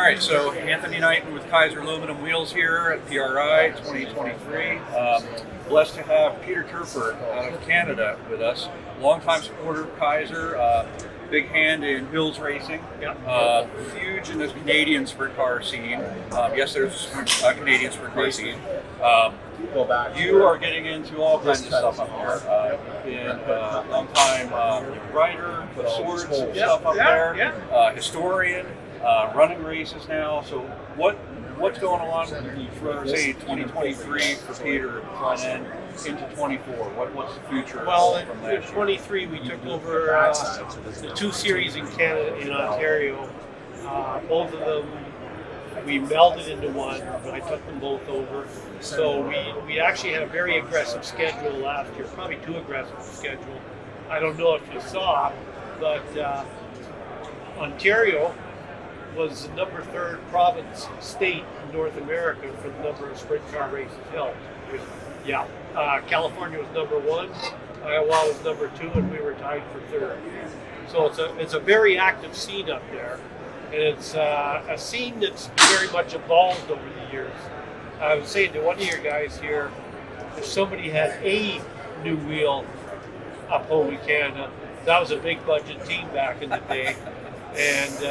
right, so Anthony Knighton with Keizer Aluminum Wheels here at PRI 2023. Blessed to have Peter Turford out of Canada with us. Longtime supporter of Keizer, big hand in hills racing, huge in the Canadian sprint car scene. Yes, there's a Canadian sprint car scene. You are getting into all kinds of stuff up there. You've been a long time rider, swords and stuff up there, historian, running races now. So what's going on for, say, 2023 for Peter front end into 24? What's the future? Well, from in 23 we took over the two series in Canada, in Ontario. Both of them we melded into one. I took them both over. So we actually had a very aggressive schedule last year, probably too aggressive a schedule. I don't know if you saw, but Ontario was the number 3rd state in North America for the number of sprint car races held. California was number 1, Iowa was number 2, and we were tied for 3rd. So it's a very active scene up there, and it's a scene that's very much evolved over the years. I was saying to one of your guys here, if somebody had a new wheel up home in Canada, that was a big budget team back in the day. And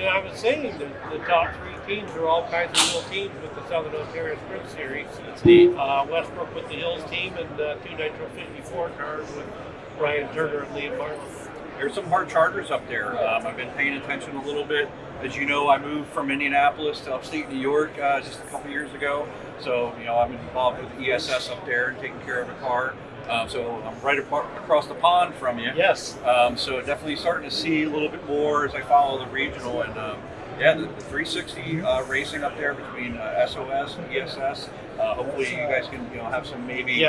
I was saying that the top 3 teams are all kinds of wheel teams with the Southern Ontario Sprint Series. It's the Westbrook with the Hills team and 2 Nitro 54 cars with Ryan Turner and Liam Martin. There's some hard charters up there. I've been paying attention a little bit. As you know, I moved from Indianapolis to upstate New York just a couple years ago. So, I'm involved with ESS up there and taking care of a car. So I'm right across the pond from you. Yes. So definitely starting to see a little bit more as I follow the regional. And the 360 racing up there between SOS and ESS. Hopefully you guys can have some maybe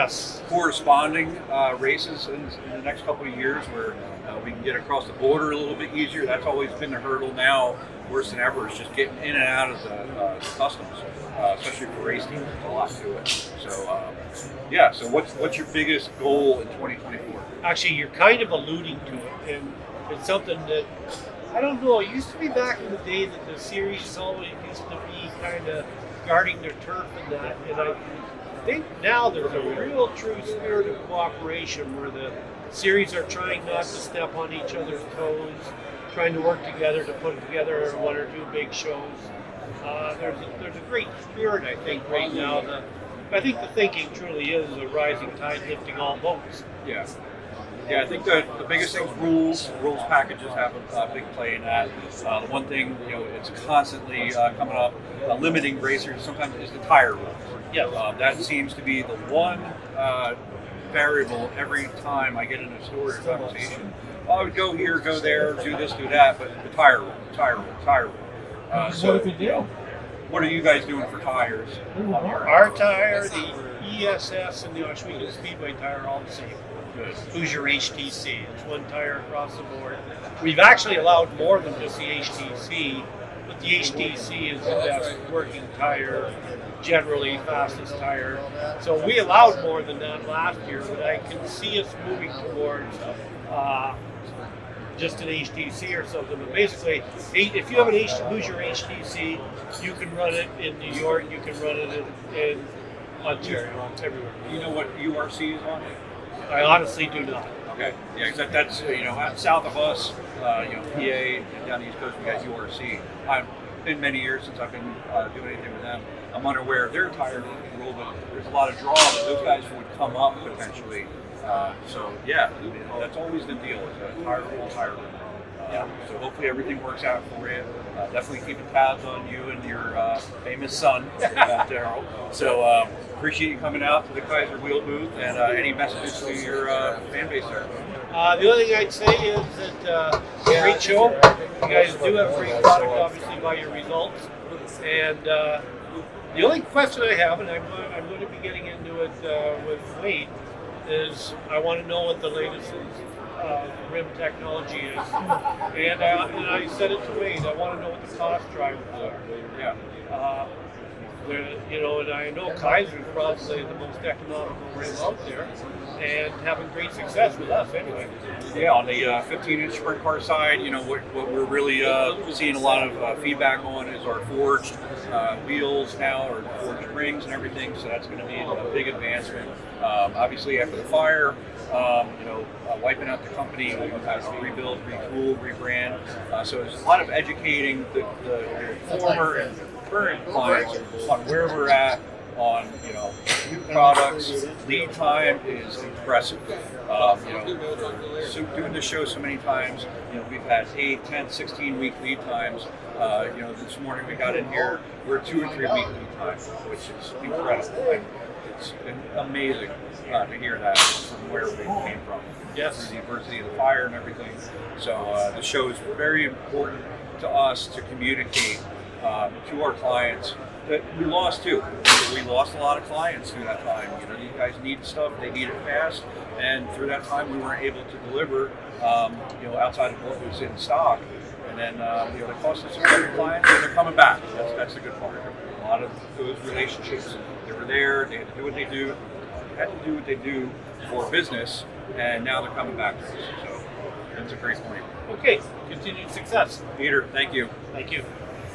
corresponding races in the next couple of years where we can get across the border a little bit easier. That's always been the hurdle now, worse than ever, is just getting in and out of the customs, especially for race teams. There's a lot to it. So, so what's your biggest goal in 2024? Actually, you're kind of alluding to it, and it's something that, I don't know, it used to be back in the day that the series always used to be kind of guarding their turf and that, and I think now there's a real true spirit of cooperation where the series are trying not to step on each other's toes, trying to work together to put together 1 or 2 big shows. There's a great spirit, I think, right now. I think the thinking truly is a rising tide lifting all boats. Yeah, I think the biggest thing is rules packages have a big play in that. The one thing, it's constantly coming up, limiting racers sometimes is the tire rules. Yeah. That seems to be the one variable every time I get in a story or conversation. I would go here, go there, do this, do that, but the tire rule. What are you guys doing for tires? Our tire, the ESS, and the Oswego Speedway tire are all the same. Good. Hoosier HTC. It's one tire across the board. We've actually allowed more than just the HTC, but the HTC is the best working tire, generally fastest tire. So we allowed more than that last year, but I can see us moving towards just an HTC or something. But basically, if you have an Hoosier HTC, you can run it in New York, you can run it in Ontario, everywhere. Do you know what URC is on it? I honestly do not. Okay, yeah, because that's south of us, PA, and down the East Coast, we got URC. I've been many years since I've been doing anything with them. I'm unaware of their tire rule, but there's a lot of draw that those guys would come up potentially. That's always the deal, is a tire rule. So hopefully everything works out for you. Definitely keeping tabs on you and your famous son, Daryl. So appreciate you coming out to the Keizer Wheels Booth, and any messages to your fan base there? The only thing I'd say is that great show. You guys do have great product, obviously, by your results. And the only question I have, and I'm going to be getting into it with Wade, is I want to know what the latest rim technology is. And I said it to Wade, I want to know what the cost drivers are. And I know Keizer is probably the most economical rim out there, and having great success with us anyway. Yeah, on the 15-inch sprint car side, what we're really seeing a lot of feedback on is our forged wheels now, or forged rings and everything. So that's going to be a big advancement. Obviously, after the fire, wiping out the company, we've had to rebuild, retool, rebrand. So there's a lot of educating the former and current clients on where we're at on new products. Lead time is impressive. So doing this show so many times, we've had 8, 10, 16 week lead times. This morning we got in here, we're 2 or 3 week lead time, which is incredible. It's been amazing to hear that from where we came from. Yes. The adversity of the fire and everything. So the show is very important to us to communicate to our clients that we lost too. We lost a lot of clients through that time. These guys need stuff, they need it fast, and through that time we weren't able to deliver, outside of what was in stock. And then, the cost us some clients, and they're coming back. That's the good part. A lot of those relationships, they were there, they had to do what they do for business, and now they're coming back to us. So that's a great point. Okay, continued success. Peter, thank you. Thank you.